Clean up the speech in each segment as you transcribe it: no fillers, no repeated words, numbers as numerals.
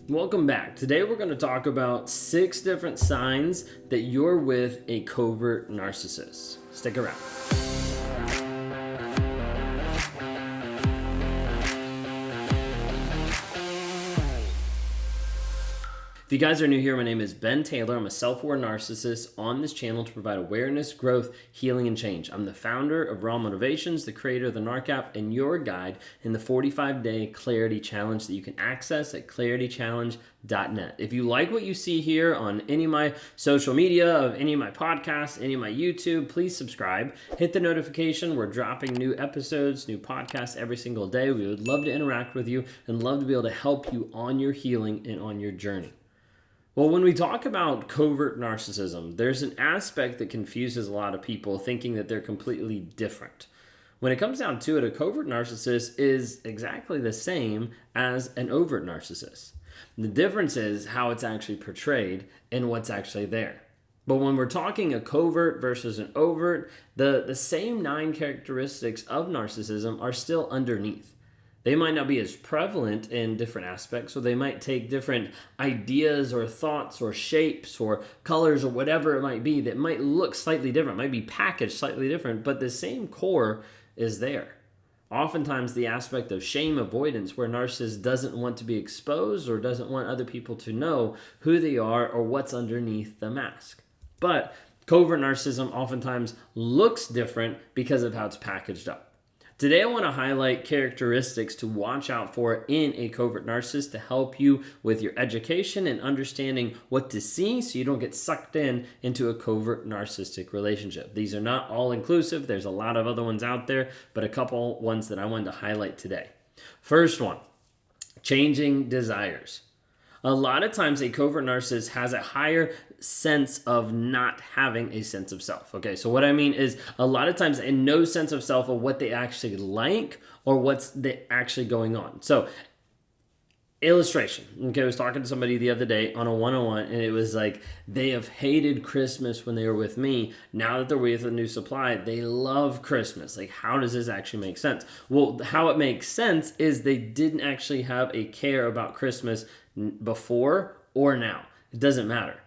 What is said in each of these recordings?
Welcome back. Today we're going to talk about 6 different signs that you're with a covert narcissist. Stick around. If you guys are new here, my name is Ben Taylor. I'm a self-aware narcissist on this channel to provide awareness, growth, healing, and change. I'm the founder of Raw Motivations, the creator of the NARC app, and your guide in the 45-day Clarity Challenge that you can access at claritychallenge.net. If you like what you see here on any of my social media, of any of my podcasts, any of my YouTube, please subscribe. Hit the notification. We're dropping new episodes, new podcasts every single day. We would love to interact with you and love to be able to help you on your healing and on your journey. Well, when we talk about covert narcissism, there's an aspect that confuses a lot of people thinking that they're completely different. When it comes down to it, a covert narcissist is exactly the same as an overt narcissist. The difference is how it's actually portrayed and what's actually there. But when we're talking a covert versus an overt, the same 9 characteristics of narcissism are still underneath. They might not be as prevalent in different aspects, so they might take different ideas or thoughts or shapes or colors or whatever it might be that might look slightly different, might be packaged slightly different, but the same core is there. Oftentimes the aspect of shame avoidance, where a narcissist doesn't want to be exposed or doesn't want other people to know who they are or what's underneath the mask. But covert narcissism oftentimes looks different because of how it's packaged up. Today I want to highlight characteristics to watch out for in a covert narcissist to help you with your education and understanding what to see so you don't get sucked into a covert narcissistic relationship. These are not all inclusive. There's a lot of other ones out there, but a couple ones that I wanted to highlight today. First one, changing desires. A lot of times a covert narcissist has a higher sense of not having a sense of self. Okay, so what I mean is a lot of times in no sense of self of what they actually like or what's actually going on. So illustration. Okay, I was talking to somebody the other day on a one-on-one and it was like they have hated Christmas when they were with me. Now that they're with a new supply, they love Christmas. Like, how does this actually make sense? Well, how it makes sense is they didn't actually have a care about Christmas before or now. It doesn't matter.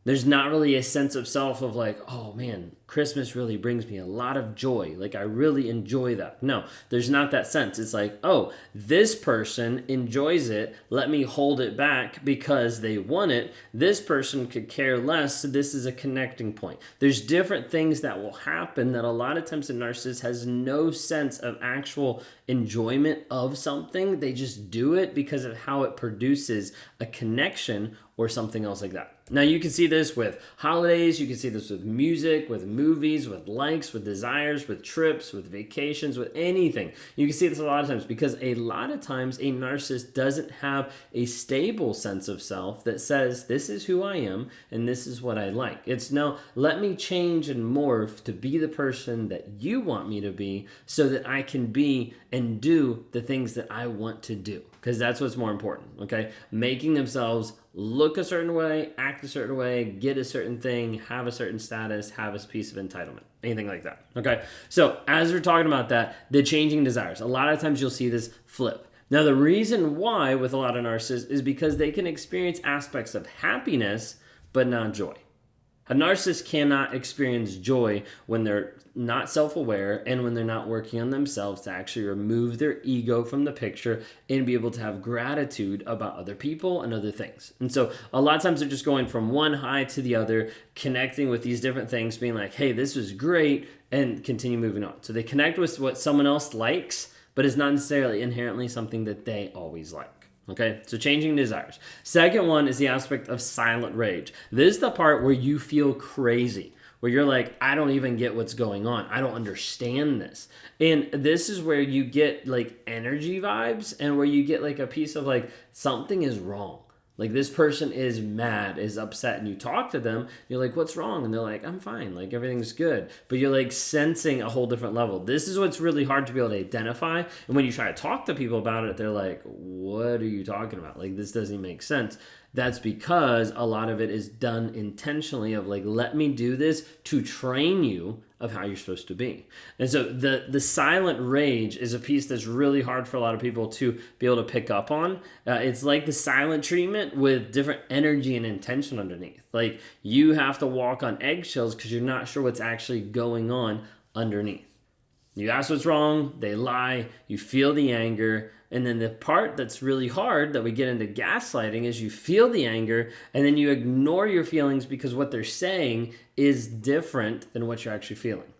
There's not really a sense of self of like, oh man, Christmas really brings me a lot of joy. Like, I really enjoy that. No, there's not that sense. It's like, oh, this person enjoys it. Let me hold it back because they want it. This person could care less. So this is a connecting point. There's different things that will happen that a lot of times a narcissist has no sense of actual enjoyment of something. They just do it because of how it produces a connection or something else like that. Now, you can see this with holidays, you can see this with music, with movies, with likes, with desires, with trips, with vacations, with anything. You can see this a lot of times because a lot of times a narcissist doesn't have a stable sense of self that says, this is who I am and this is what I like. It's no, let me change and morph to be the person that you want me to be so that I can be and do the things that I want to do. Because that's what's more important, okay? Making themselves look a certain way, act a certain way, get a certain thing, have a certain status, have a piece of entitlement, anything like that, okay? So as we're talking about that, the changing desires, a lot of times you'll see this flip. Now, the reason why with a lot of narcissists is because they can experience aspects of happiness, but not joy. A narcissist cannot experience joy when they're not self-aware and when they're not working on themselves to actually remove their ego from the picture and be able to have gratitude about other people and other things. And so a lot of times they're just going from one high to the other, connecting with these different things, being like, hey, this was great, and continue moving on. So they connect with what someone else likes, but it's not necessarily inherently something that they always like. Okay, so changing desires. Second one is the aspect of silent rage. This is the part where you feel crazy, where you're like, I don't even get what's going on. I don't understand this. And this is where you get like energy vibes and where you get like a piece of like something is wrong. Like this person is mad, is upset, and you talk to them, you're like, what's wrong? And they're like, I'm fine, like everything's good. But you're like sensing a whole different level. This is what's really hard to be able to identify. And when you try to talk to people about it, they're like, what are you talking about? Like this doesn't make sense. That's because a lot of it is done intentionally of like, let me do this to train you of how you're supposed to be. And so the silent rage is a piece that's really hard for a lot of people to be able to pick up on. It's like the silent treatment with different energy and intention underneath. Like you have to walk on eggshells because you're not sure what's actually going on underneath. You ask what's wrong, they lie, you feel the anger, and then the part that's really hard that we get into gaslighting is you feel the anger and then you ignore your feelings because what they're saying is different than what you're actually feeling.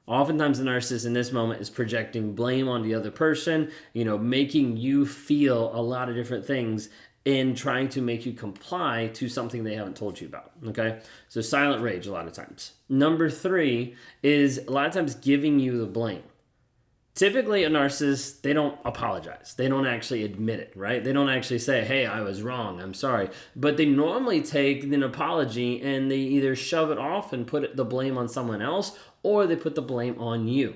Oftentimes the narcissist in this moment is projecting blame on the other person, making you feel a lot of different things in trying to make you comply to something they haven't told you about, okay? So silent rage a lot of times. Number 3 is a lot of times giving you the blame. Typically a narcissist, they don't apologize. They don't actually admit it, right? They don't actually say, hey, I was wrong, I'm sorry. But they normally take an apology and they either shove it off and put the blame on someone else, or they put the blame on you.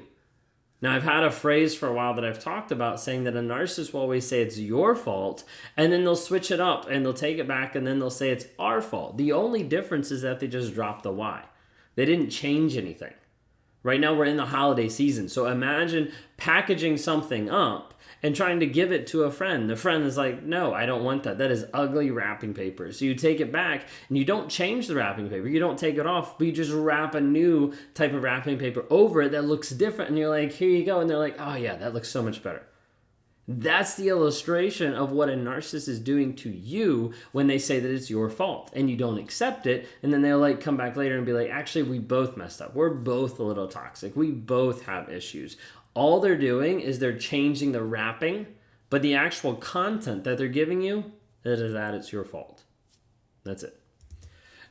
Now, I've had a phrase for a while that I've talked about saying that a narcissist will always say it's your fault, and then they'll switch it up and they'll take it back and then they'll say it's our fault. The only difference is that they just dropped the why. They didn't change anything. Right now we're in the holiday season, so imagine packaging something up and trying to give it to a friend. The friend is like, no, I don't want that. That is ugly wrapping paper. So you take it back and you don't change the wrapping paper. You don't take it off, but you just wrap a new type of wrapping paper over it that looks different. And you're like, here you go. And they're like, oh yeah, that looks so much better. That's the illustration of what a narcissist is doing to you when they say that it's your fault and you don't accept it. And then they'll come back later and be like, actually, we both messed up. We're both a little toxic. We both have issues. All they're doing is they're changing the wrapping, but the actual content that they're giving you, it's your fault. That's it.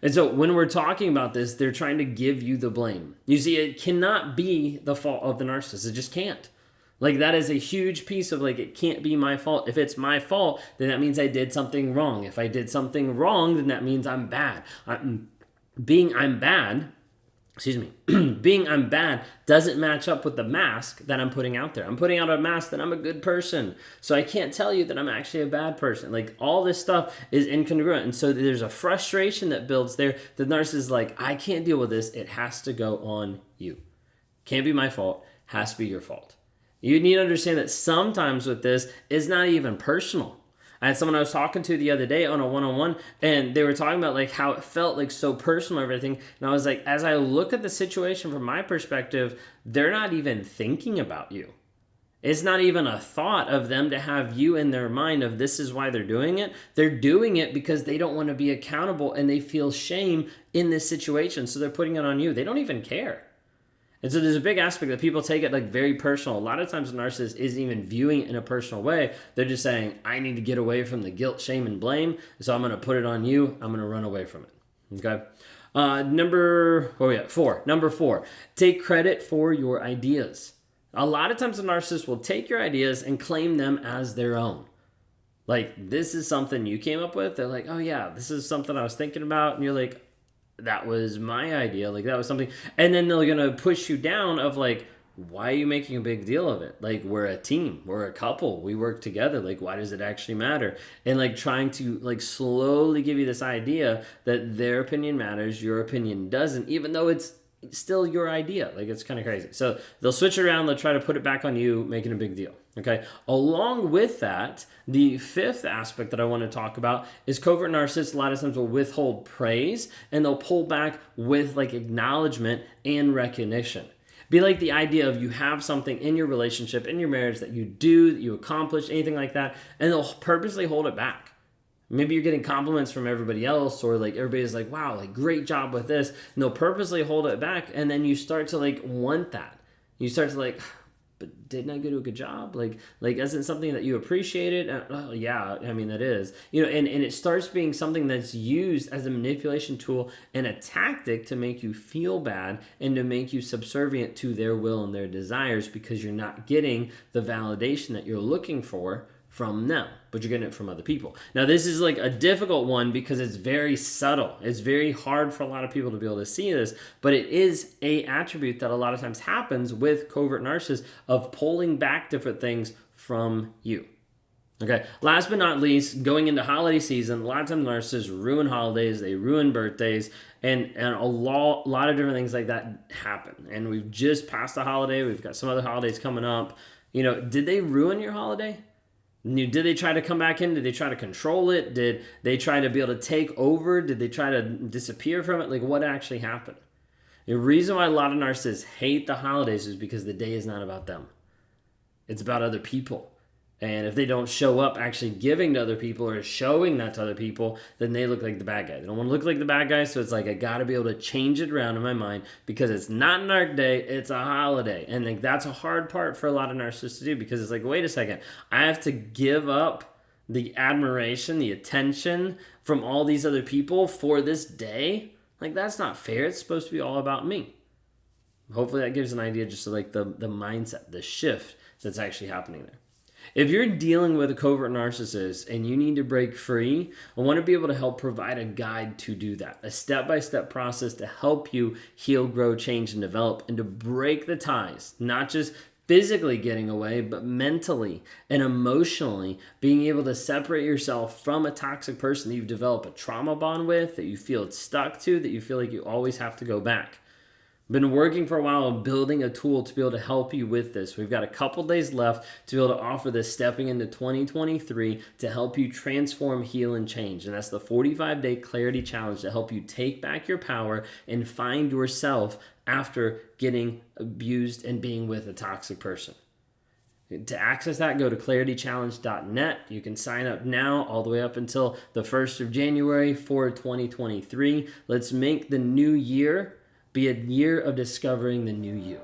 And so when we're talking about this, they're trying to give you the blame. You see, it cannot be the fault of the narcissist. It just can't. That is a huge piece of it can't be my fault. If it's my fault, then that means I did something wrong. If I did something wrong, then that means I'm bad. Being I'm bad doesn't match up with the mask that I'm putting out there. I'm putting out a mask that I'm a good person. So I can't tell you that I'm actually a bad person. All this stuff is incongruent. And so there's a frustration that builds there. The narcissist is like, I can't deal with this. It has to go on you. Can't be my fault. Has to be your fault. You need to understand that sometimes with this, it's not even personal. I had someone I was talking to the other day on a one-on-one, and they were talking about how it felt so personal and everything. And I was like, as I look at the situation from my perspective, they're not even thinking about you. It's not even a thought of them to have you in their mind of this is why they're doing it. They're doing it because they don't want to be accountable and they feel shame in this situation. So they're putting it on you. They don't even care. And so there's a big aspect that people take it very personal. A lot of times a narcissist isn't even viewing it in a personal way. They're just saying, I need to get away from the guilt, shame, and blame. So I'm going to put it on you. I'm going to run away from it. Okay. Number 4, take credit for your ideas. A lot of times a narcissist will take your ideas and claim them as their own. This is something you came up with. They're like, oh yeah, this is something I was thinking about. And you're like, that was my idea. That was something. And then they're going to push you down of why are you making a big deal of it? We're a team, we're a couple, we work together. Why does it actually matter? And trying to slowly give you this idea that their opinion matters, your opinion doesn't, even though it's still your idea. It's kind of crazy. So they'll switch it around. They'll try to put it back on you, making a big deal. Okay. Along with that, the 5th aspect that I want to talk about is covert narcissists. A lot of times will withhold praise and they'll pull back with acknowledgement and recognition. Be the idea of you have something in your relationship, in your marriage that you do, that you accomplish, anything like that, and they'll purposely hold it back. Maybe you're getting compliments from everybody else, or everybody's like, wow, great job with this. And they'll purposely hold it back. And then you start to want that. You start to but didn't I do a good job? Isn't something that you appreciated? Oh yeah, that is. And it starts being something that's used as a manipulation tool and a tactic to make you feel bad and to make you subservient to their will and their desires because you're not getting the validation that you're looking for from them, but you're getting it from other people. Now, this is a difficult one because it's very subtle. It's very hard for a lot of people to be able to see this, but it is a attribute that a lot of times happens with covert narcissists of pulling back different things from you. Okay, last but not least, going into holiday season, a lot of times narcissists ruin holidays, they ruin birthdays, and a lot of different things like that happen. And we've just passed the holiday, we've got some other holidays coming up. Did they ruin your holiday? Did they try to come back in? Did they try to control it? Did they try to be able to take over? Did they try to disappear from it? Like, what actually happened? The reason why a lot of narcissists hate the holidays is because the day is not about them. It's about other people. And if they don't show up actually giving to other people or showing that to other people, then they look like the bad guy. They don't want to look like the bad guy, so it's like I got to be able to change it around in my mind because it's not an arc day, it's a holiday. And like that's a hard part for a lot of narcissists to do because it's like, wait a second, I have to give up the admiration, the attention from all these other people for this day? Like that's not fair. It's supposed to be all about me. Hopefully that gives an idea just of like the mindset, the shift that's actually happening there. If you're dealing with a covert narcissist and you need to break free, I want to be able to help provide a guide to do that, a step-by-step process to help you heal, grow, change, and develop, and to break the ties, not just physically getting away, but mentally and emotionally being able to separate yourself from a toxic person that you've developed a trauma bond with, that you feel it's stuck to, that you feel like you always have to go back. Been working for a while on building a tool to be able to help you with this. We've got a couple days left to be able to offer this stepping into 2023 to help you transform, heal, and change. And that's the 45-day clarity challenge to help you take back your power and find yourself after getting abused and being with a toxic person. To access that, go to claritychallenge.net. You can sign up now all the way up until the 1st of January for 2023. Let's make the new year be a year of discovering the new you.